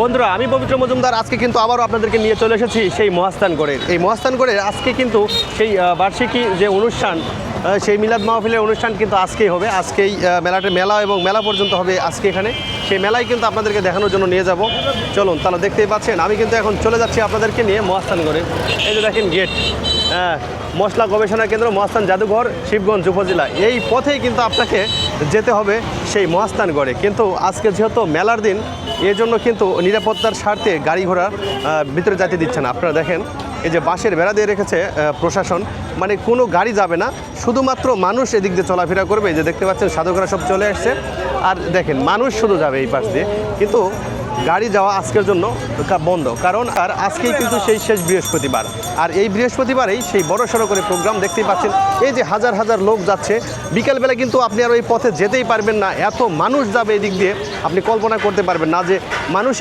বন্ধুরা, আমি পবিত্র মজুমদার আজকে কিন্তু আবারও আপনাদেরকে নিয়ে চলে এসেছি সেই মহাস্থানগড়ের। এই মহাস্থানগড়ের আজকে কিন্তু সেই বার্ষিকী যে অনুষ্ঠান, সেই মিলাদ মাহফিলের অনুষ্ঠান কিন্তু আজকেই হবে। আজকেই মেলা এবং মেলা পর্যন্ত হবে আজকে এখানে। সেই মেলায় কিন্তু আপনাদেরকে দেখানোর জন্য নিয়ে যাব। চলুন, তাহলে দেখতেই পাচ্ছেন আমি কিন্তু এখন চলে যাচ্ছি আপনাদেরকে নিয়ে মহাস্থানগড়ে। এই যে দেখেন গেট, মশলা গবেষণা কেন্দ্র, মহাস্থান জাদুঘর, শিবগঞ্জ উপজেলা। এই পথেই কিন্তু আপনাকে যেতে হবে সেই মহাস্থানগড়ে। কিন্তু আজকে যেহেতু মেলার দিন, এজন্য কিন্তু নিরাপত্তার স্বার্থে গাড়ি ঘোড়া ভিতরে যেতে দিচ্ছে না। আপনারা দেখেন এই যে বাঁশের বেড়া দিয়ে রেখেছে প্রশাসন, মানে কোনো গাড়ি যাবে না, শুধুমাত্র মানুষ এদিক দিয়ে চলাফেরা করবে। এই যে দেখতে পাচ্ছেন সাধকরা সব চলে আসছে, আর দেখেন মানুষ শুধু যাবে এই পাশ দিয়ে, কিন্তু গাড়ি যাওয়া আজকের জন্য বন্ধ। কারণ আর আজকেই কিন্তু সেই শেষ বৃহস্পতিবার, আর এই বৃহস্পতিবারেই সেই বড় সড়ো করে প্রোগ্রাম দেখতেই পাচ্ছেন। এই যে হাজার হাজার লোক যাচ্ছে, বিকেলবেলা কিন্তু আপনি আর ওই পথে যেতেই পারবেন না, এত মানুষ যাবে এই দিক দিয়ে, আপনি কল্পনা করতে পারবেন না যে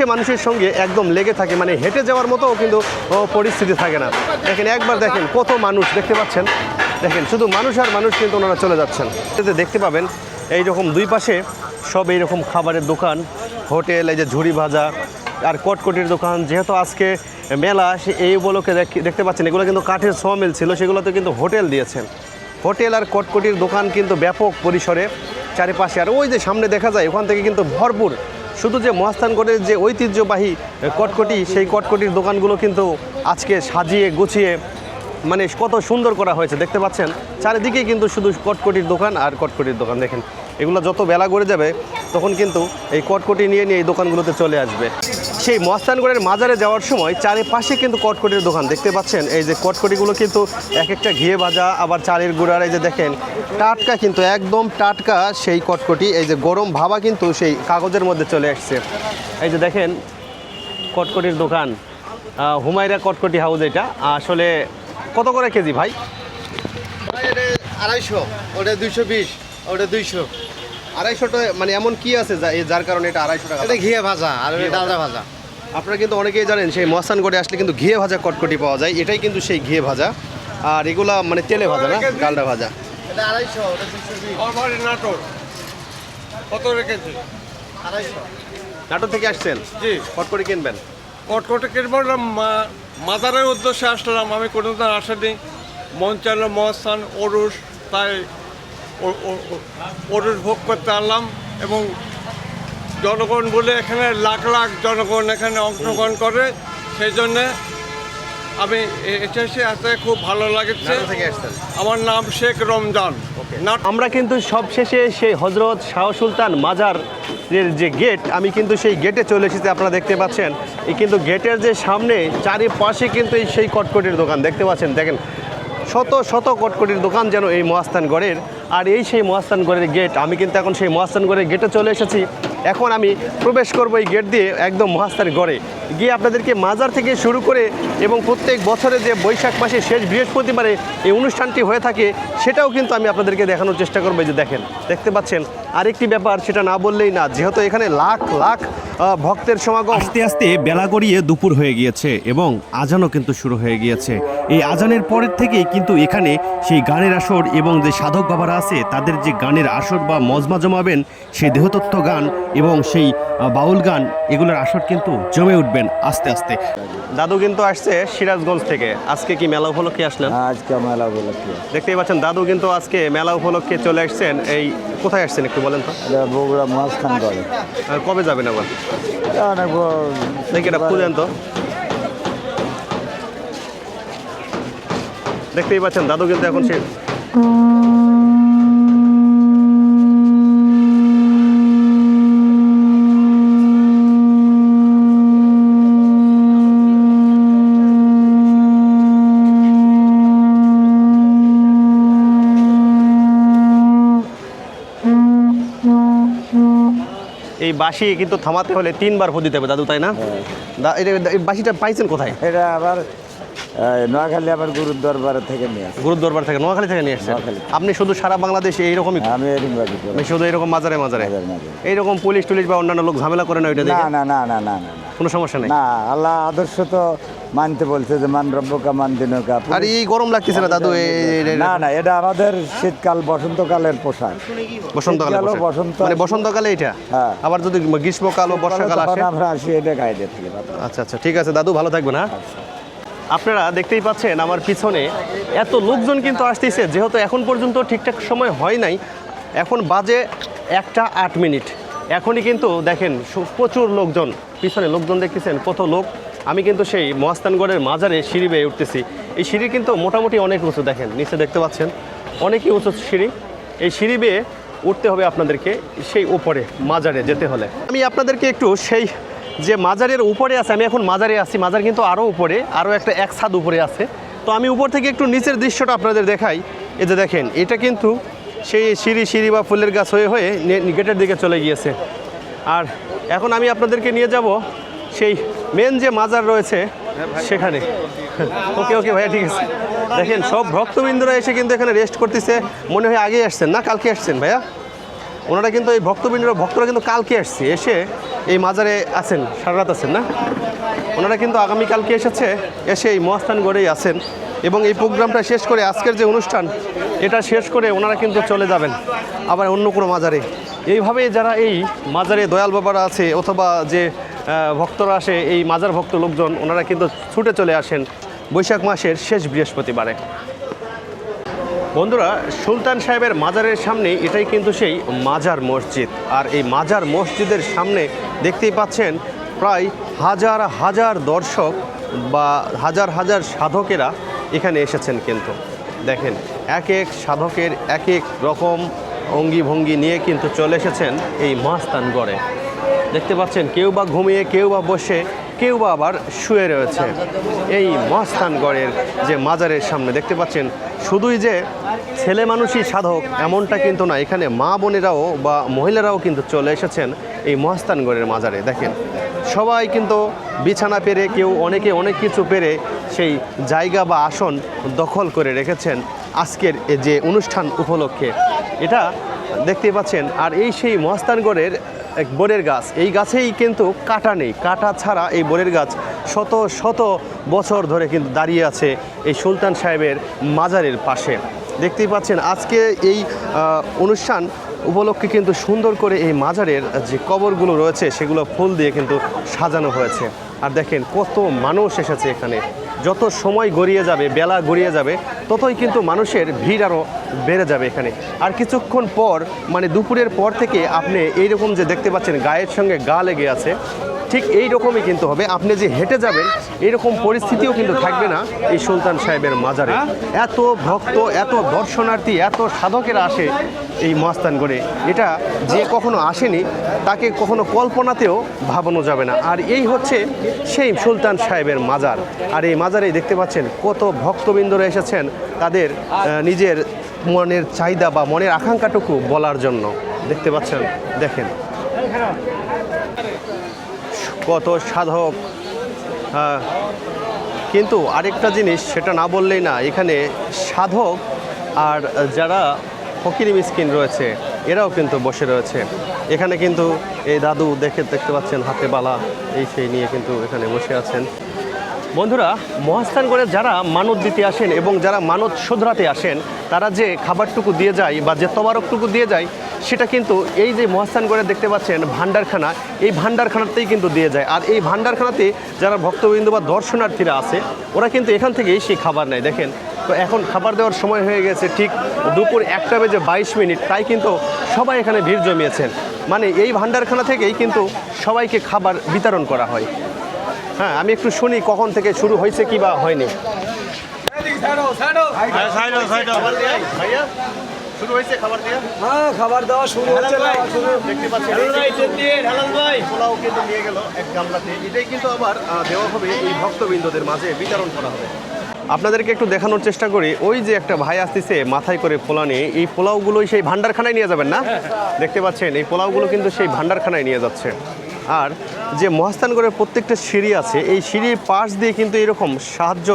মানুষের সঙ্গে একদম লেগে থাকে, মানে হেঁটে যাওয়ার মতোও কিন্তু পরিস্থিতি থাকে না। দেখেন একবার দেখেন কত মানুষ দেখতে পাচ্ছেন, দেখেন শুধু মানুষ আর মানুষ, কিন্তু ওনারা চলে যাচ্ছেন। এতে দেখতে পাবেন এইরকম দুই পাশে সব এইরকম খাবারের দোকান, হোটেল, এই যে ঝুড়ি ভাজা আর কটকটির দোকান। যেহেতু আজকে মেলা, এই উপলক্ষে দেখতে পাচ্ছেন এগুলো কিন্তু কাঠের সমিল ছিল, সেগুলোতে কিন্তু হোটেল দিয়েছেন। হোটেল আর কটকটির দোকান কিন্তু ব্যাপক পরিসরে চারিপাশে। আর ওই যে সামনে দেখা যায় ওখান থেকে কিন্তু ভরপুর, শুধু যে মহাস্থানগড়ের যে ঐতিহ্যবাহী কটকটি, সেই কটকটির দোকানগুলো কিন্তু আজকে সাজিয়ে গুছিয়ে মানে কত সুন্দর করা হয়েছে। দেখতে পাচ্ছেন চারিদিকে কিন্তু শুধু কটকটির দোকান আর কটকটির দোকান। দেখেন এগুলো যত বেলা গড়ে যাবে তখন কিন্তু এই কটকটি নিয়ে এই দোকানগুলোতে চলে আসবে। সেই মহাস্থানগড়ের মাজারে যাওয়ার সময় চারিপাশে কিন্তু কটকটির দোকান দেখতে পাচ্ছেন। এই যে কটকটিগুলো কিন্তু এক একটা ঘিয়ে ভাজা, আবার চালের গুঁড়ার, এই যে দেখেন টাটকা, কিন্তু একদম টাটকা সেই কটকটি। এই যে গরম ভাবা কিন্তু সেই কাগজের মধ্যে চলে আসছে। এই যে দেখেন কটকটির দোকান, হুমায়রা কটকটি হাউস। এটা আসলে কত করে কেজি ভাই? এটা 250, ওটা 220, ওটা 200। 250 মানে এমন কি আছে যার কারণে এটা 250 টাকা? এটা ঘিয়ে ভাজা আর এটা ডালদা ভাজা। আপনারা কিন্তু অনেকেই জানেন সেই মহাস্থানগড়ে আসলে কিন্তু ঘিয়ে ভাজা কটকটি পাওয়া যায়। এটাই কিন্তু সেই ঘিয়ে ভাজা, আর এগুলা মানে তেলে ভাজা না, ডালডা ভাজা। এটা 250, ওটা 220। নাটোর কত রেখেছি? 250। নাটোর থেকে আসছেন? জি। কটকটি কিনবেন? কটকটে কিনবো মাজারের উদ্দেশ্যে আসলাম, আমি কোনোদিন আসেনি। মন চাইল মহাস্থান ওরুস, তাই ওরুস ভোগ করতে আনলাম। এবং জনগণ বলে এখানে লাখ লাখ জনগণ এখানে অংশগ্রহণ করে, সেই জন্যে আমি এসেছি। আসতে খুব ভালো লাগছে। নাটোর থেকে আসছেন? আমার নাম শেখ রমজান। আমরা কিন্তু সবশেষে সেই হজরত শাহ সুলতান মাজার যে গেট, আমি কিন্তু সেই গেটে চলে এসেছি। আপনারা দেখতে পাচ্ছেন এই কিন্তু গেটের যে সামনে চারিপাশে কিন্তু এই সেই কটকটির দোকান দেখতে পাচ্ছেন। দেখেন শত শত কটকটির দোকান যেন এই মহাস্থানগড়ের। আর এই সেই মহাস্থানগড়ের গেট, আমি কিন্তু এখন সেই মহাস্থানগড়ের গেটে চলে এসেছি। এখন আমি প্রবেশ করব এই গেট দিয়ে একদম মহাস্থানগড়ে গিয়ে আপনাদেরকে মাজার থেকে শুরু করে এবং প্রত্যেক বছরে যে বৈশাখ মাসে শেষ বৃহস্পতিবারে এই অনুষ্ঠানটি হয়ে থাকে, সেটাও কিন্তু আমি আপনাদেরকে দেখানোর চেষ্টা করবো। যে দেখেন দেখতে পাচ্ছেন আরেকটি ব্যাপার, সেটা না বললেই না, যেহেতু এখানে লাখ লাখ ভক্তের সমাগম। আস্তে আস্তে বেলা গড়িয়ে দুপুর হয়ে গিয়েছে এবং আজানও কিন্তু শুরু হয়ে গিয়েছে। এই আজানের পরের থেকেই কিন্তু এখানে সেই গানের আসর এবং যে সাধক বাবারা আছে তাদের যে গানের আসর বা মজমা জমাবেন, সেই দেহতত্ত্ব গান এবং সেই বাউল গান, এগুলোর আসর কিন্তু জমে উঠবেন আস্তে আস্তে। দাদু কিন্তু আসছে সিরাজগঞ্জ থেকে। আজকে কি মেলা উপলক্ষে আসলেন? আজকে মেলা উপলক্ষে দেখতেই পাচ্ছেন দাদু কিন্তু আজকে মেলা উপলক্ষে চলে আসছেন। এই কোথায় আসছেন একটু বলেন তো? এটা বগুড়া মহাস্থানগড়ে। কবে যাবেন আবার? অনেক দেখি এটা খুঁজেন তো। দেখতেই পাচ্ছেন দাদু কিন্তু এখন সে এই বাঁশি কিন্তু থামাতে হলে 3 বার ভোট দিতে হবে দাদু, তাই না? এই বাঁশিটা পাইছেন কোথায়? এটা আবার নোয়াখালী, আবার গুরুদরবার থেকে নিয়ে আসে। গুরুদরবার থেকে, নোয়াখালী থেকে নিয়ে আসছেন? আপনি শুধু সারা বাংলাদেশে এইরকমই? আমি এরকমভাবে আমি শুধু এরকম মাজারে মাজারে মাঝে মাঝে। এইরকম পুলিশ টুলিশ বা অন্যান্য লোক ঝামেলা করে না ওইটা না দেখে? না না না না না না, কোনো সমস্যা নেই? না, আল্লাহ আদর্শ তো মানতে বলছে যে মান রব্বকা মান দিনকা। আর এই গরম লাগতেছে না দাদু? না না, এটা আমাদের শীতকাল বসন্তকালের পোশাক। বসন্তকালে শীতকাল ও পোশাক। বসন্ত, মানে বসন্তকালে এটা, হ্যাঁ। আবার যদি গ্রীষ্মকাল ও বর্ষাকাল আসে? তখন আমরা আসি এটা গায়ে দিয়ে থাকি। আচ্ছা আচ্ছা, ঠিক আছে দাদু, ভালো থাকবেন। হ্যাঁ, আপনারা দেখতেই পাচ্ছেন আমার পিছনে এত লোকজন কিন্তু আসতেছে, যেহেতু এখন পর্যন্ত ঠিকঠাক সময় হয় নাই। এখন বাজে 1:08। এখনই কিন্তু দেখেন প্রচুর লোকজন, পিছনে লোকজন দেখতেছেন কত লোক। আমি কিন্তু সেই মহাস্থানগড়ের মাজারে সিঁড়ি বেয়ে উঠতেছি। এই সিঁড়ি কিন্তু মোটামুটি অনেক উঁচু, দেখেন নিচে দেখতে পাচ্ছেন অনেকই উঁচু সিঁড়ি। এই সিঁড়ি বেয়ে উঠতে হবে আপনাদেরকে সেই উপরে মাজারে যেতে হলে। আমি আপনাদেরকে একটু সেই যে মাজারের উপরে আছে, আমি এখন মাজারে আছি, মাজার কিন্তু আরও উপরে, আরও এক ছাদ উপরে আছে। তো আমি উপর থেকে একটু নিচের দৃশ্যটা আপনাদের দেখাই। এই যে দেখেন, এটা কিন্তু সেই সিঁড়ি বা ফুলের গাছ হয়ে হয়ে গেটের দিকে চলে গিয়েছে। আর এখন আমি আপনাদেরকে নিয়ে যাব সেই মেন যে মাজার রয়েছে সেখানে। ওকে ওকে ভাইয়া, ঠিক আছে। দেখেন সব ভক্তবৃন্দরা এসে কিন্তু এখানে রেস্ট করতেছে। মনে হয় আগে আসছেন না, কালকে আসছেন ভাইয়া? ওনারা কিন্তু এই ভক্তরা কিন্তু কালকে আসছে, এসে এই মাজারে আছেন, সারা রাত আছেন না? ওনারা কিন্তু আগামীকালকে এসেছে, এসে এই মহাস্থানগড়েই আছেন। এবং এই প্রোগ্রামটা শেষ করে, আজকের যে অনুষ্ঠান এটা শেষ করে ওনারা কিন্তু চলে যাবেন আবার অন্য কোনো মাজারে। এইভাবে যারা এই মাজারে দয়াল বাবারা আছে অথবা যে ভক্তরা আসে, এই মাজার ভক্ত লোকজন, ওনারা কিন্তু ছুটে চলে আসেন বৈশাখ মাসের শেষ বৃহস্পতিবারে। বন্ধুরা, সুলতান সাহেবের মাজারের সামনে এটাই কিন্তু সেই মাজার মসজিদ। আর এই মাজার মসজিদের সামনে দেখতেই পাচ্ছেন প্রায় হাজার হাজার দর্শক বা হাজার হাজার সাধকেরা এখানে এসেছেন। কিন্তু দেখেন এক এক সাধকের এক এক রকম অঙ্গি ভঙ্গি নিয়ে কিন্তু চলে এসেছেন এই মহাস্থানগড়ে। দেখতে পাচ্ছেন কেউ বা ঘুমিয়ে, কেউ বা বসে, কেউ বা আবার শুয়ে রয়েছে এই মহাস্থানগড়ের যে মাজারের সামনে। দেখতে পাচ্ছেন শুধুই যে ছেলে মানুষই সাধক এমনটা কিন্তু না, এখানে মা বোনেরাও বা মহিলারাও কিন্তু চলে এসেছেন এই মহাস্থানগড়ের মাজারে। দেখেন সবাই কিন্তু বিছানা পেরে, কেউ অনেকে অনেক কিছু পেরে সেই জায়গা বা আসন দখল করে রেখেছেন আজকের যে অনুষ্ঠান উপলক্ষে। এটা দেখতেই পাচ্ছেন। আর এই সেই মহাস্থানগড়ের এক বরের গাছ, এই গাছেই কিন্তু কাটা নেই, কাটা ছাড়া এই বরের গাছ শত শত বছর ধরে কিন্তু দাঁড়িয়ে আছে এই সুলতান সাহেবের মাজারের পাশে। দেখতেই পাচ্ছেন আজকে এই অনুষ্ঠান উপলক্ষে কিন্তু সুন্দর করে এই মাজারের যে কবরগুলো রয়েছে সেগুলো ফুল দিয়ে কিন্তু সাজানো হয়েছে। আর দেখেন কত মানুষ এসেছে এখানে। যত সময় গড়িয়ে যাবে, বেলা গড়িয়ে যাবে, ততই কিন্তু মানুষের ভিড় আরও বেড়ে যাবে এখানে। আর কিছুক্ষণ পর, মানে দুপুরের পর থেকে আপনি এইরকম যে দেখতে পাচ্ছেন গায়ের সঙ্গে গা লেগে আছে, ঠিক এই রকমই কিন্তু হবে। আপনি যে হেঁটে যাবেন এইরকম পরিস্থিতিও কিন্তু থাকবে না এই সুলতান সাহেবের মাজারে। এত ভক্ত, এত দর্শনার্থী, এত সাধকেরা আসে এই মহাস্থানগড়ে। এটা যে কখনো আসেনি তাকে কখনো কল্পনাতেও ভাবানো যাবে না। আর এই হচ্ছে সেই সুলতান সাহেবের মাজার। আর এই মাজারেই দেখতে পাচ্ছেন কত ভক্তবৃন্দরা এসেছেন তাদের নিজের মনের চাহিদা বা মনের আকাঙ্ক্ষাটুকু বলার জন্য। দেখতে পাচ্ছেন, দেখেন কত সাধক। কিন্তু আরেকটা জিনিস, সেটা না বললেই না, এখানে সাধক আর যারা ফকির মিসকিন রয়েছে এরাও কিন্তু বসে রয়েছে এখানে। কিন্তু এই দাদু দেখতে পাচ্ছেন হাতে বালা এই সেই নিয়ে কিন্তু এখানে বসে আছেন। বন্ধুরা, মহাস্থানগড়ে যারা মানত দিতে আসেন এবং যারা মানত শোধরাতে আসেন, তারা যে খাবারটুকু দিয়ে যায় বা যে তবারকটুকু দিয়ে যায়, সেটা কিন্তু এই যে মহাস্থানগড়ে দেখতে পাচ্ছেন ভান্ডারখানা, এই ভান্ডারখানাতেই কিন্তু দিয়ে যায়। আর এই ভান্ডারখানাতে যারা ভক্তবৃন্দ বা দর্শনার্থীরা আছে, ওরা কিন্তু এখান থেকেই সেই খাবার নেয়। দেখেন তো এখন খাবার দেওয়ার সময় হয়ে গেছে, ঠিক দুপুর 1:22। তাই কিন্তু সবাই এখানে ভিড় জমিয়েছেন। মানে এই ভান্ডারখানা থেকেই কিন্তু সবাইকে খাবার বিতরণ করা হয়। হ্যাঁ, আমি একটু শুনি কখন থেকে শুরু হয়েছে কি বা হয়নি। শুরু হয়েছে খাবার দেওয়া? হ্যাঁ, খাবার দেওয়া শুরু হচ্ছে। দেখতে পাচ্ছেন পোলাও কিন্তু নিয়ে গেল এক গামলাতে। এটাই কিন্তু আবার দেওয়া হবে এই ভক্তবৃন্দদের মাঝে বিতরণ করা হবে। আপনাদেরকে একটু দেখানোর চেষ্টা করি, ওই যে একটা ভাই আসতেছে মাথায় করে পোলা নিয়ে, এই পোলাওগুলোই সেই ভান্ডারখানায় নিয়ে যাবেন না? দেখতে পাচ্ছেন এই পোলাওগুলো কিন্তু সেই ভান্ডারখানায় নিয়ে যাচ্ছে। আর যে মহাস্থানগড়ের প্রত্যেকটা সিঁড়ি আছে, এই সিঁড়ির পাশ দিয়ে কিন্তু এরকম সাহায্য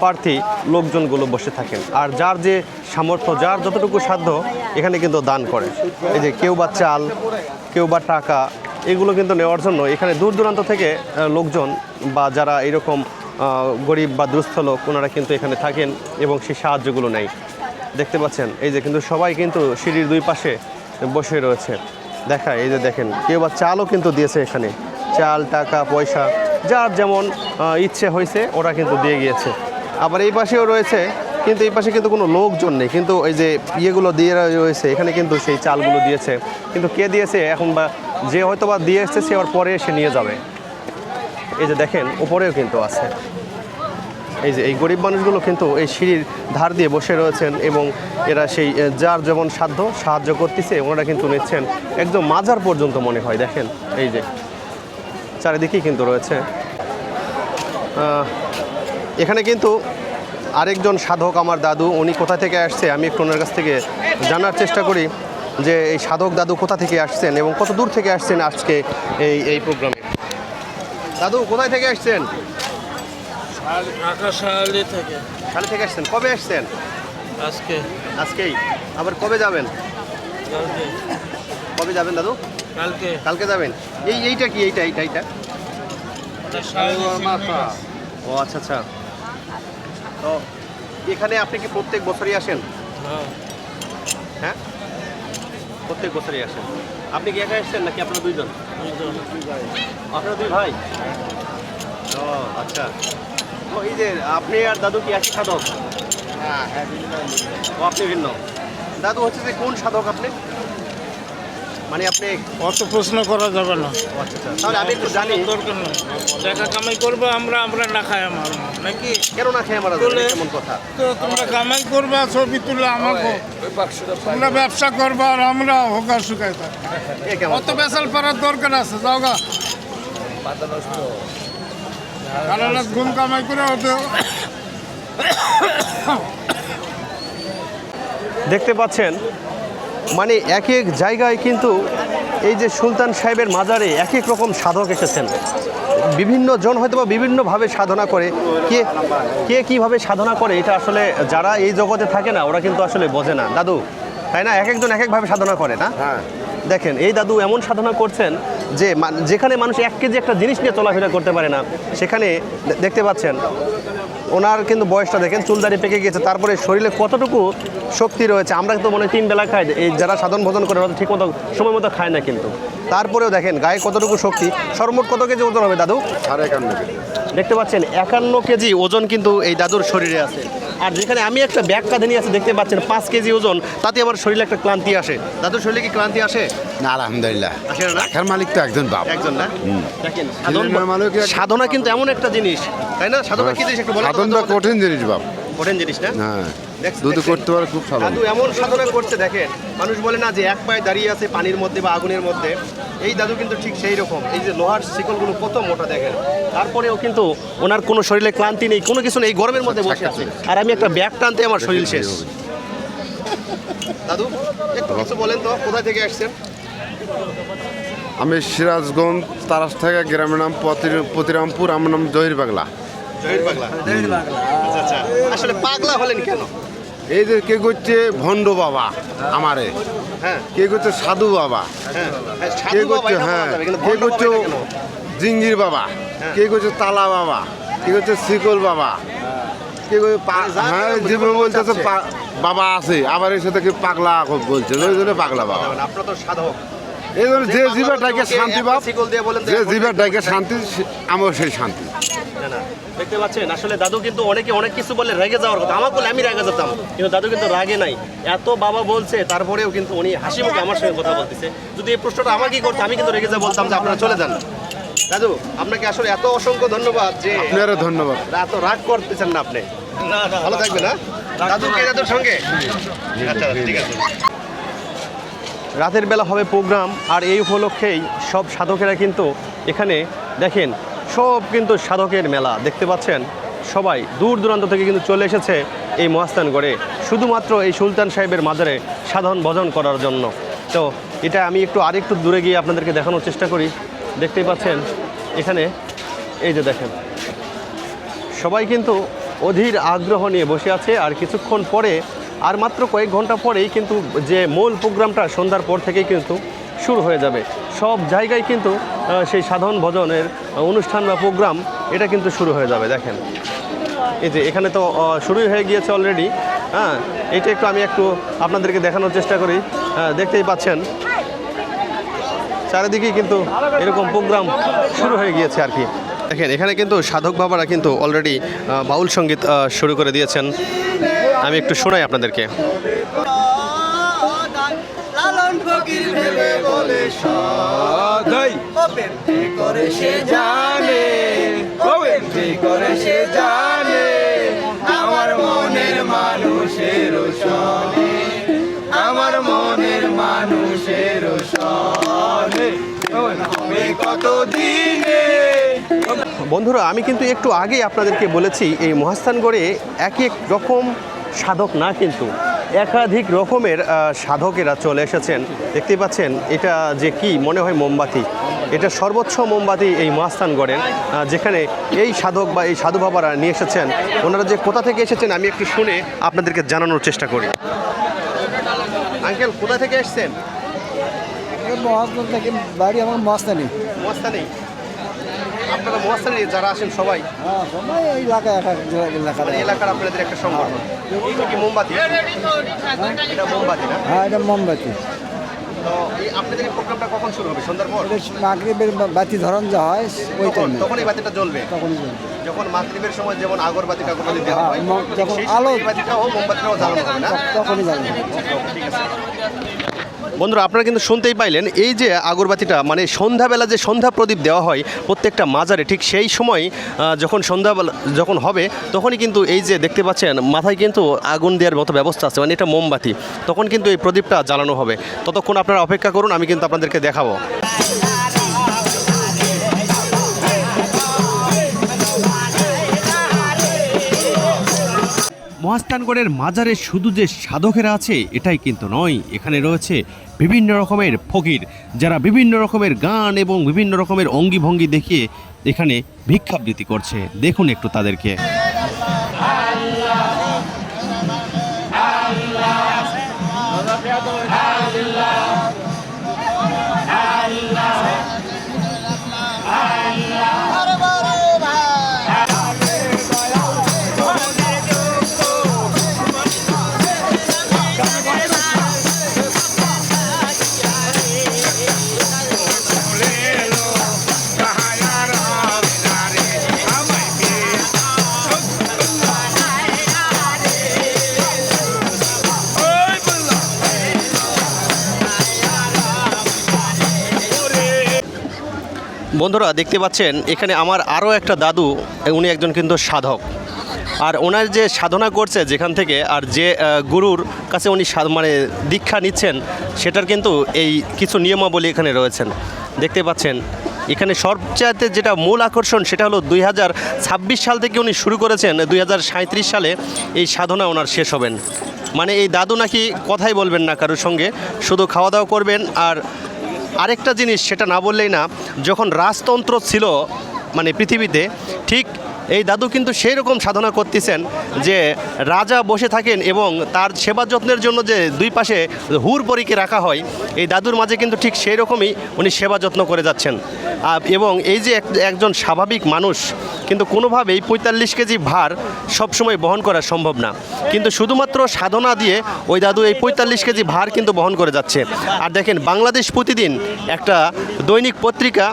প্রার্থী লোকজনগুলো বসে থাকেন। আর যার যে সামর্থ্য, যার যতটুকু সাধ্য এখানে কিন্তু দান করে। এই যে কেউ বা চাল, কেউ বা টাকা, এগুলো কিন্তু নেওয়ার জন্য এখানে দূর দূরান্ত থেকে লোকজন বা যারা এরকম গরিব বা দুস্থ লোক ওনারা কিন্তু এখানে থাকেন এবং সেই সাহায্যগুলো নেয়। দেখতে পাচ্ছেন এই যে কিন্তু সবাই কিন্তু সিঁড়ির দুই পাশে বসে রয়েছে। দেখা এই যে দেখেন কেউ বা চালও কিন্তু দিয়েছে এখানে, চাল টাকা পয়সা যার যেমন ইচ্ছে হয়েছে ওরা কিন্তু দিয়ে গিয়েছে। আবার এই পাশেও রয়েছে, কিন্তু এই পাশে কিন্তু কোনো লোকজন নেই, কিন্তু এই যে ইয়েগুলো দিয়ে রয়েছে এখানে কিন্তু সেই চালগুলো দিয়েছে, কিন্তু কে দিয়েছে এখন বা যে হয়তো বা দিয়ে এসছে সে আবার পরে এসে নিয়ে যাবে। এই যে দেখেন উপরেও কিন্তু আছে, এই যে এই গরিব মানুষগুলো কিন্তু এই সিঁড়ির ধার দিয়ে বসে রয়েছেন এবং এরা সেই যার যেমন সাধ্য সাহায্য করতেছে, ওনারা কিন্তু নিচ্ছেন একদম মাজার পর্যন্ত মনে হয়। দেখেন এই যে চারিদিকেই কিন্তু রয়েছে। এখানে কিন্তু আরেকজন সাধক আমার দাদু, উনি কোথা থেকে আসছে আমি একটু ওনার কাছ থেকে জানার চেষ্টা করি যে এই সাধক দাদু কোথা থেকে আসছেন এবং কত দূর থেকে আসছেন আজকে এই প্রোগ্রামে। দাদু কোথায় থেকে আসছেন? আকাশালী থেকে। শালি থেকে আসছেন। কবে আসছেন? আজকে। আজকেই। আবার কবে যাবেন? কালকে। কবে যাবেন দাদু? কালকে। কালকে যাবেন। এইটা কি এইটা? ও আচ্ছা আচ্ছা। তো এখানে আপনি কি প্রত্যেক বছরই আসেন? হ্যাঁ, প্রত্যেক বছরই আসেন। আপনি কি একা আসছেন নাকি আপনারা দুইজন? আপনারা দুই ভাই? ও আচ্ছা। তো এই যে আপনি আর দাদু কি একই সাধক? ও আপনি ভিন্ন। দাদু হচ্ছে যে কোন সাধক আপনি? মানে আপনি অত প্রশ্ন করা যাবে না। আচ্ছা আচ্ছা, তাহলে আমি একটু জানি। দরকার নেই, টাকা কামাই করবো আমরা না খাই আমার নাকি? কেন না খেয়ে মারা যাবে, কেমন কথা? তো তোমরা কামাই করবা, ছবি তুলে আমাকে, তোমরা ব্যবসা করবা আর আমরা হোকা শুকাই থাকি। এ কেমন অত বেসাল পারার দরকার আছে? যাও গা। কারণ ঘুম কামাই করে হতে দেখতে পাচ্ছেন, মানে এক এক জায়গায় কিন্তু এই যে সুলতান সাহেবের মাজারে এক এক রকম সাধক এসেছেন। বিভিন্ন জন হয়তো বা বিভিন্নভাবে সাধনা করে, কে কীভাবে সাধনা করে এটা আসলে যারা এই জগতে থাকে না ওরা কিন্তু আসলে বোঝে না দাদু, তাই না? এক একজন এক একভাবে সাধনা করে না। দেখেন এই দাদু এমন সাধনা করছেন যে যেখানে মানুষ 1 কেজি একটা জিনিস নিয়ে চলাফেরা করতে পারে না, সেখানে দেখতে পাচ্ছেন ওনার কিন্তু বয়সটা দেখেন, চুলদারি পেকে গেছে, তারপরে শরীরে কতটুকু শক্তি রয়েছে। আমরা কিন্তু মনে হয় 3 বেলা খাই, এই যারা সাধন ভোজন করে ওরা ঠিক মতো সময় মতো খায় না, কিন্তু তারপরেও দেখেন গায়ে কতটুকু শক্তি। সর্বমোট কত কেজি ওজন হবে দাদু? 51 কেজি। দেখতে পাচ্ছেন 51 কেজি ওজন কিন্তু এই দাদুর শরীরে আছে। আর যেখানে আমি একটা ব্যাগ কাঁধে নিয়ে আছে দেখতে পাচ্ছেন 5 কেজি ওজন, তাতে আমার শরীরে একটা ক্লান্তি আসে। দাদুর শরীরে কি ক্লান্তি আসে? না আলহামদুলিল্লাহ, আসে না? রাখার মালিক তো একজন বাপ। একজন না? দেখেন খিলেনের মালিক সাধনা কিন্তু এমন একটা জিনিস, তাই না? সাধনা কি জিনিস একটু বলেন তো সাধনটা দাদু? কঠিন জিনিস বাপ। কঠিন জিনিস না? হ্যাঁ, দেখছেন, দুধ দেখছেন? করতে পারে খুব সাধন। দাদু এমন সাধনা করছে দেখেন, মানুষ বলে না যে এক পায়ে দাঁড়িয়ে আছে পানির মধ্যে বা আগুনের মধ্যে, এই দাদু কিন্তু ঠিক সেই রকম। এই যে লোহার শিকলগুলো কত মোটা দেখেন, তারপরেও কিন্তু ওনার কোনো শরীরে ক্লান্তি নেই, কোনো কিছু নেই, এই গরমের মধ্যে বসে আছে। আর আমি একটা ব্যাগ টানতে আমার শরীর শেষ। দাদু একটু কিছু বলেন তো, কোথায় থেকে আসছেন? আমি সিরাজগঞ্জ তারাস থেকে, গ্রামের নাম পতিরামপুর, আমার নাম জহির পাগলা। জহির পাগলা। আচ্ছা আচ্ছা, আসলে পাগলা হলেন কেন? এই যে কে করছে ভণ্ড বাবা আমারে, হ্যাঁ কে করছে সাধু বাবা, হ্যাঁ, কে সাধু বাবা করছে এটা বলা হ্যাঁ, যাবে, কিন্তু কে ভণ্ড করছে বাবা এটা কেন? জিঙ্গির বাবা, কে করছে তালা বাবা, কে করছে শিকল বাবা, কে করছে হ্যাঁ জীবন বলতেছে বাবা আছে, আবার এর সাথে কি পাগলা বলছে, ওই জন্য পাগলা বাবা। আপনার তো সাধক। এই জন্য যে জীবের ডাকে শান্তি বাপ, শিকল দিয়ে বলেন তো যে এখন জীবের ডাকে শান্তি, আমার সেই শান্তি। না, না, দেখতে পাচ্ছেন আসলে দাদু কিন্তু অনেকে অনেক কিছু বলে রেগে যাওয়ার কথা, আমার বলে আমি রেগে যেতাম, কিন্তু দাদু কিন্তু রাগে নাই। এত বাবা বলছে তারপরেও কিন্তু উনি হাসি মুখে আমার সঙ্গে কথা বলতেছে। যদি এই প্রশ্নটা আমাকেই করতো আমি কিন্তু রেগে যা বলতাম যে আপনারা চলে যান। দাদু আপনাকে আসলে এত অসংখ্য ধন্যবাদ যে আপনারও ধন্যবাদ। এত রাগ করতেছেন না আপনি। ভালো থাকবেন। না দাদু কে দাদুর সঙ্গে? আচ্ছা ঠিক আছে। রাতের বেলা হবে প্রোগ্রাম, আর এই উপলক্ষেই সব সাধকেরা কিন্তু এখানে দেখেন, সব কিন্তু সাধকের মেলা দেখতে পাচ্ছেন। সবাই দূর দূরান্ত থেকে কিন্তু চলে এসেছে এই মহাস্থানগড়ে শুধুমাত্র এই সুলতান সাহেবের মাজারে সাধন ভজন করার জন্য। তো এটা আমি আরেকটু দূরে গিয়ে আপনাদেরকে দেখানোর চেষ্টা করি। দেখতেই পাচ্ছেন এখানে এই যে দেখেন, সবাই কিন্তু অধীর আগ্রহ নিয়ে বসে আছে। আর কিছুক্ষণ পরে, আর মাত্র কয়েক ঘন্টা পরেই কিন্তু যে মূল প্রোগ্রামটা সন্ধ্যার পর থেকেই কিন্তু শুরু হয়ে যাবে। সব জায়গায় কিন্তু সেই সাধন ভজনের অনুষ্ঠান বা প্রোগ্রাম এটা কিন্তু শুরু হয়ে যাবে। দেখেন এই যে এখানে তো শুরুই হয়ে গিয়েছে অলরেডি। হ্যাঁ, এটা আমি একটু আপনাদেরকে দেখানোর চেষ্টা করি। দেখতেই পাচ্ছেন চারিদিকেই কিন্তু এরকম প্রোগ্রাম শুরু হয়ে গিয়েছে আর কি। দেখেন এখানে কিন্তু সাধক বাবারা কিন্তু অলরেডি বাউল সঙ্গীত শুরু করে দিয়েছেন। আমি একটু শোনাই আপনাদেরকে। লালন ফকির ভেবে বলে সদাই ওপেন্টি করে সে জানে, ওপেন্টি করে সে জানে আমার মনের মানুষের সনে, আমার মনের মানুষের সনে হবে কত দিনে। বন্ধুরা, আমি কিন্তু একটু আগেই আপনাদেরকে বলেছি এই মহাস্থানগড়ে এক এক রকম সাধক না, কিন্তু একাধিক রকমের সাধকেরা চলে এসেছেন। দেখতেই পাচ্ছেন এটা যে কি মনে হয় মোমবাতি, এটা সর্বোচ্চ মোমবাতি এই মহাস্থানগড়ের, যেখানে এই সাধক বা এই সাধু বাবারা নিয়ে এসেছেন। ওনারা যে কোথা থেকে এসেছেন আমি একটু শুনে আপনাদেরকে জানানোর চেষ্টা করি। আঙ্কেল, কোথা থেকে এসেছেন? মহাস্থান থেকে বাড়ি আমার মহাস্থানে। মহাস্থানে? আপনারা মহাস্থানে যারা আসেন সবাই? হ্যাঁ, সবাই এই এলাকায় এলাকা মানে এলাকার আপনাদের একটা সংগঠন। এইটা কি মোমবাতি? এটা মোমবাতি না? হ্যাঁ, এটা মোমবাতি। তো এই আপনাদের এই প্রোগ্রামটা কখন শুরু হবে? সন্ধ্যার পর? মাগরিবের বাতি ধরন যা হয় ওই টাইমে তখন এই বাতিটা জ্বলবে? তখন যখন মাগরিবের সময় যেমন আগরবাতি টাগরবাতি দেওয়া হয়, যখন সেই আলো সময় এই বাতিটাও মোমবাতিটাও জ্বালানো হবে না? তখনই যাবে। ঠিক আছে। বন্ধুরা, আপনারা কিন্তু শুনতেই পাইলেন এই যে আগরবাতিটা মানে সন্ধ্যাবেলা যে সন্ধ্যা প্রদীপ দেওয়া হয় প্রত্যেকটা মাজারে, ঠিক সেই সময় যখন সন্ধ্যাবেলা যখন হবে তখনই কিন্তু এই যে দেখতে পাচ্ছেন মাথায় কিন্তু আগুন দেওয়ার মতো ব্যবস্থা আছে, মানে এটা মোমবাতি, তখন কিন্তু এই প্রদীপটা জ্বালানো হবে। ততক্ষণ আপনারা অপেক্ষা করুন, আমি কিন্তু আপনাদেরকে দেখাবো। মহাস্থানগড়ের মাজারে শুধু যে সাধকেরা আছে এটাই কিন্তু নয়, এখানে রয়েছে বিভিন্ন রকমের ফকির, যারা বিভিন্ন রকমের গান এবং বিভিন্ন রকমের অঙ্গি ভঙ্গি দেখিয়ে এখানে ভিক্ষাবৃত্তি করছে। দেখুন একটু তাদেরকে। বন্ধুরা, দেখতে পাচ্ছেন এখানে আমার আরও একটা দাদু, উনি একজন কিন্তু সাধক, আর ওনার যে সাধনা করছে যেখান থেকে, আর যে গুরুর কাছে উনি মানে দীক্ষা নিচ্ছেন, সেটার কিন্তু এই কিছু নিয়মাবলী এখানে রয়েছেন। দেখতে পাচ্ছেন এখানে সবচাইতে যেটা মূল আকর্ষণ সেটা হলো 2026 সাল থেকে উনি শুরু করেছেন, 2037 সালে এই সাধনা ওনার শেষ হবেন। মানে এই দাদু নাকি কথাই বলবেন না কারোর সঙ্গে, শুধু খাওয়া দাওয়া করবেন। আর আরেকটা জিনিস সেটা না বললেই না, যখন রাজতন্ত্র ছিল মানে পৃথিবীতে, ঠিক এই দাদু কিন্তু সেই রকম সাধনা করতেছেন যে রাজা বসে থাকেন এবং তার সেবা যত্নের জন্য যে দুই পাশে হুর পরীকে রাখা হয়, এই দাদুর মাঝে কিন্তু ঠিক সেই রকমই উনি সেবা যত্ন করে যাচ্ছেন। এবং এই যে একজন স্বাভাবিক মানুষ কিন্তু কোনোভাবেই 45 কেজি ভার সবসময় বহন করা সম্ভব না, কিন্তু শুধুমাত্র সাধনা দিয়ে ওই দাদু এই 45 কেজি ভার কিন্তু বহন করে যাচ্ছে। আর দেখেন, বাংলাদেশ প্রতিদিন একটা দৈনিক পত্রিকা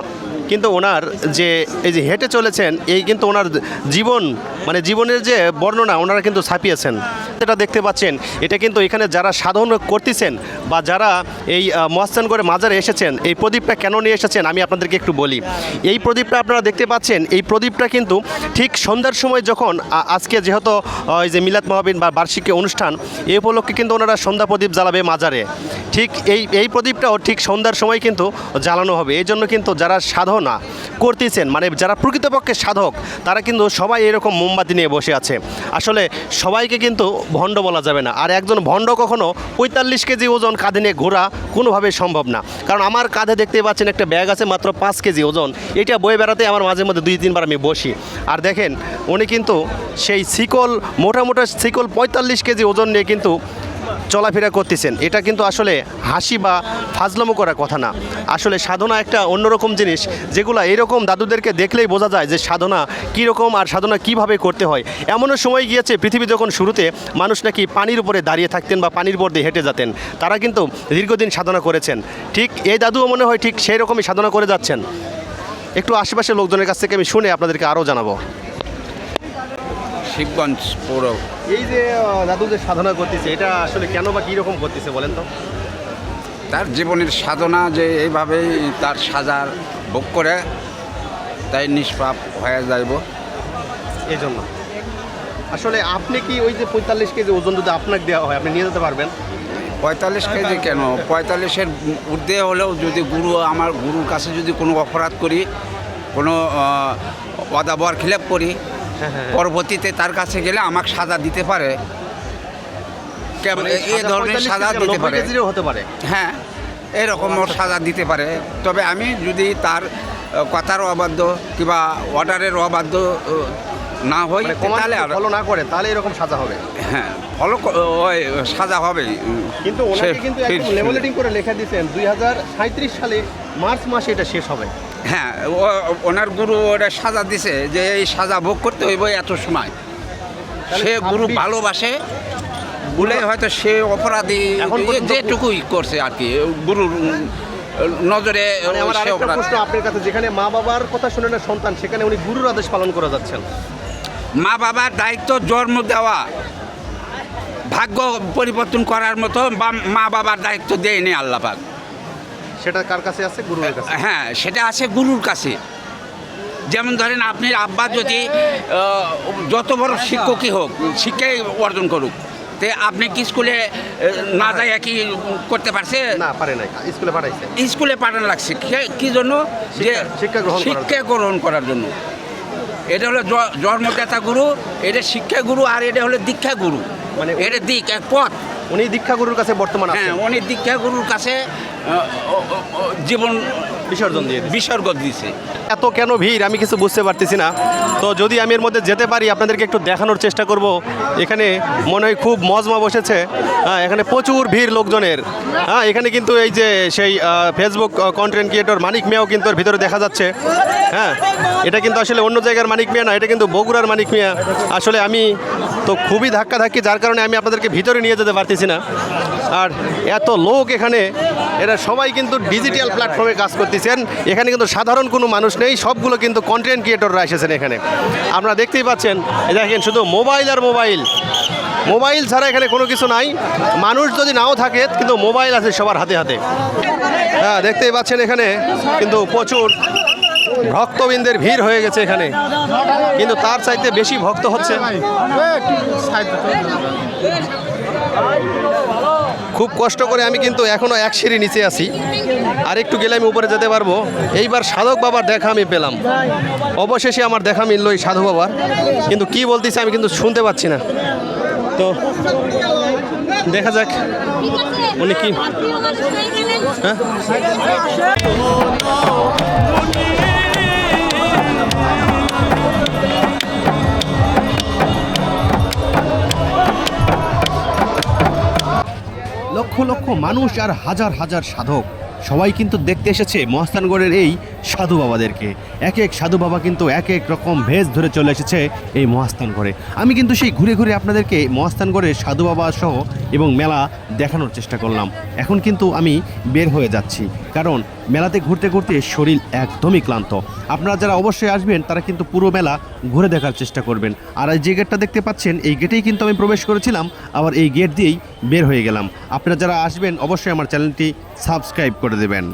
কিন্তু ওনার যে এই যে হেঁটে চলেছেন, এই কিন্তু ওনার জীবন মানে জীবনের যে বর্ণনা ওনারা কিন্তু ছাপিয়েছেন। এটা দেখতে পাচ্ছেন, এটা কিন্তু এখানে যারা সাধন করতেছেন বা যারা এই মহাস্থানগড়ে মাজারে এসেছেন, এই প্রদীপটা কেন নিয়ে এসেছেন আমি আপনাদেরকে একটু বলি। এই প্রদীপটা আপনারা দেখতে পাচ্ছেন, এই প্রদীপটা কিন্তু ঠিক সন্ধ্যার সময় যখন আজকে যেহেতু এই যে মিলাদ মাহফিল বা বার্ষিকী অনুষ্ঠান, এই উপলক্ষে কিন্তু ওনারা সন্ধ্যা প্রদীপ জ্বালাবে মাজারে। ঠিক এই প্রদীপটাও ঠিক সন্ধ্যার সময় কিন্তু জ্বালানো হবে। এই জন্য কিন্তু যারা সাধনা করতেছেন মানে যারা প্রকৃতপক্ষে সাধক, তারা কিন্তু সবাই এরকম মোমবাতি নিয়ে বসে আছে। আসলে সবাইকে কিন্তু ভণ্ড বলা যাবে না, আর একজন ভণ্ড কখনো 45 কেজি ওজন কাঁধে নিয়ে ঘোরা কোনোভাবেই সম্ভব না। কারণ আমার কাঁধে দেখতে পাচ্ছেন একটা ব্যাগ আছে মাত্র 5 কেজি ওজন, এটা বয়ে বেড়াতে আমার মাঝে মধ্যে 2-3 বার আমি বসি। আর দেখেন উনি কিন্তু সেই শিকল মোটা শিকল 45 কেজি ওজন নিয়ে কিন্তু চলাফেরা করতেছেন, এটা কিন্তু আসলে হাসি বা ফাজলামো করা কথা না। আসলে সাধনা একটা অন্যরকম জিনিস, যেগুলো এইরকম দাদুদেরকে দেখলেই বোঝা যায় যে সাধনা কীরকম আর সাধনা কিভাবে করতে হয়। এমনও সময় গিয়েছে পৃথিবী যখন শুরুতে মানুষ নাকি পানির উপরে দাঁড়িয়ে থাকতেন বা পানির উপর দিয়ে হেঁটে যেতেন, তারা কিন্তু দীর্ঘদিন সাধনা করেছেন। ঠিক এই দাদুও মনে হয় ঠিক সেই রকমই সাধনা করে যাচ্ছেন। একটু আশেপাশের লোকজনের কাছ থেকে আমি শুনে আপনাদেরকে আরও জানাবো। শিবগঞ্জ পৌর। এই যে দাদু যে সাধনা করতেছে, এটা আসলে কেন বা কীরকম করতেছে বলেন তো? তার জীবনের সাধনা যে এইভাবেই তার সাজার ভোগ করে তাই নিষ্পাপ হয়ে যাইব এই জন্য। আসলে আপনি কি ওই যে 45 কেজি ওজন যদি আপনাকে দেওয়া হয় আপনি নিয়ে যেতে পারবেন? 45 কেজি কেন, 45-এর ঊর্ধ্বে হলেও যদি আমার গুরুর কাছে যদি কোনো অপরাধ করি, কোনো অদাবর খিলাপ করি, পরবর্তীতে তার কাছে গেলে আমাকে সাজা দিতে পারে। এই ধরনের সাজা দিতে পারে, হতে পারে। হ্যাঁ, এরকম সাজা দিতে পারে। তবে আমি যদি তার কথার অবাধ্য কিংবা অর্ডারের অবাধ্য না হই, তাহলে আর ফলো না করে তাহলে এরকম সাজা হবে। হ্যাঁ, ফলো ওই সাজা হবে। কিন্তু ওনাকে কিন্তু একদম লেভেলিং করে লেখা দিয়েছেন 2037 সালে মার্চ মাসে এটা শেষ হবে। হ্যাঁ, ওনার গুরু ওটা সাজা দিছে যে এই সাজা ভোগ করতে হইব এত সময়। সে গুরু ভালোবাসে বলে হয়তো সে অপরাধী এখন যেটুকুই করছে আর কি, গুরুর নজরে। আমার আরেকটা প্রশ্ন আপনার কাছে, যেখানে মা বাবার কথা শুনে না সন্তান, সেখানে উনি গুরুর আদেশ পালন করে যাচ্ছেন। মা বাবার দায়িত্ব জন্ম দেওয়া, ভাগ্য পরিবর্তন করার মতো মা বাবার দায়িত্ব দেয়নি আল্লাহ পাক। সেটা কার কাছে আছে? গুরুর কাছে। হ্যাঁ, সেটা আছে গুরুর কাছে। যেমন ধরেন আপনার আব্বা যদি যত বড় শিক্ষকই হোক, শিক্ষাই অর্জন করুক, তে আপনি কি স্কুলে না যাই কি করতে পারছে? না, পারে নাই। স্কুলে পাঠাইছে। স্কুলে পাঠানো লাগছে কি জন্য? যে শিক্ষা গ্রহণ করার জন্য। এটা হলো জন্মদাতা গুরু, এটা শিক্ষা গুরু, আর এটা হলো দীক্ষা গুরু। মানে এটা দিক এক পথ। উনি দীক্ষা গুরুর কাছে বর্তমান আছেন। হ্যাঁ, উনি দীক্ষা গুরুর কাছে জীবন বিসর্গ দিয়েছে। এত কেন ভিড় আমি কিছু বুঝতে পারতেছি না। তো যদি আমি এর মধ্যে যেতে পারি আপনাদেরকে একটু দেখানোর চেষ্টা করব। এখানে মনে হয় খুব মজমা বসেছে। হ্যাঁ, এখানে প্রচুর ভিড় লোকজনের। হ্যাঁ, এখানে কিন্তু এই যে সেই ফেসবুক কন্টেন্ট ক্রিয়েটর মানিক মিয়াও কিন্তু এর ভিতরে দেখা যাচ্ছে। হ্যাঁ, এটা কিন্তু আসলে অন্য জায়গার মানিক মিয়া না, এটা কিন্তু বগুড়ার মানিক মিয়া। আসলে আমি তো খুবই ধাক্কাধাক্কি, যার কারণে আমি আপনাদেরকে ভিতরে নিয়ে যেতে পারতেছি না। আর এত লোক এখানে, এরা সবাই কিন্তু ডিজিটাল প্ল্যাটফর্মে কাজ করতেছেন। এখানে কিন্তু সাধারণ কোনো মানুষ নেই, সবগুলো কিন্তু কন্টেন্ট ক্রিয়েটররা এসেছেন এখানে। আপনারা দেখতেই পাচ্ছেন, দেখেন শুধু মোবাইল আর মোবাইল। মোবাইল ছাড়া এখানে কোনো কিছু নাই। মানুষ যদি নাও থাকে কিন্তু মোবাইল আছে সবার হাতে হাতে। হ্যাঁ, দেখতেই পাচ্ছেন এখানে কিন্তু প্রচুর ভক্তবৃন্দের ভিড় হয়ে গেছে এখানে, কিন্তু তার চাইতে বেশি ভক্ত হচ্ছে। খুব কষ্ট করে আমি কিন্তু এখনও এক সিঁড়ি নিচে আছি, আর একটু গেলে আমি উপরে যেতে পারবো। এইবার সাধক বাবার দেখা আমি পেলাম, অবশেষে আমার দেখা মিলল এই সাধু বাবার। কিন্তু কি বলতেছে আমি কিন্তু শুনতে পাচ্ছি না। তো দেখা যাক উনি কি। হ্যাঁ, লক্ষ লক্ষ মানুষ আর হাজার হাজার সাধক সবাই কিন্তু দেখতে এসেছে মহাস্থানগড়ের এই সাধু বাবাদেরকে। এক এক সাধু বাবা কিন্তু এক এক রকম ভেষ ধরে চলে এসেছে এই মহাস্থানগড়ে। আমি কিন্তু সেই ঘুরে ঘুরে আপনাদেরকে মহাস্থানগড়ের সাধু বাবা সহ এবং মেলা দেখানোর চেষ্টা করলাম। এখন কিন্তু আমি বের হয়ে যাচ্ছি, কারণ মেলাতে ঘুরতে ঘুরতে শরীর একদমই ক্লান্ত। আপনারা যারা অবশ্যই আসবেন তারা কিন্তু পুরো মেলা ঘুরে দেখার চেষ্টা করবেন। আর এই যে গেটটা দেখতে পাচ্ছেন, এই গেটেই কিন্তু আমি প্রবেশ করেছিলাম, আবার এই গেট দিয়েই বের হয়ে গেলাম। আপনারা যারা আসবেন অবশ্যই আমার চ্যানেলটি সাবস্ক্রাইব করে দেবেন।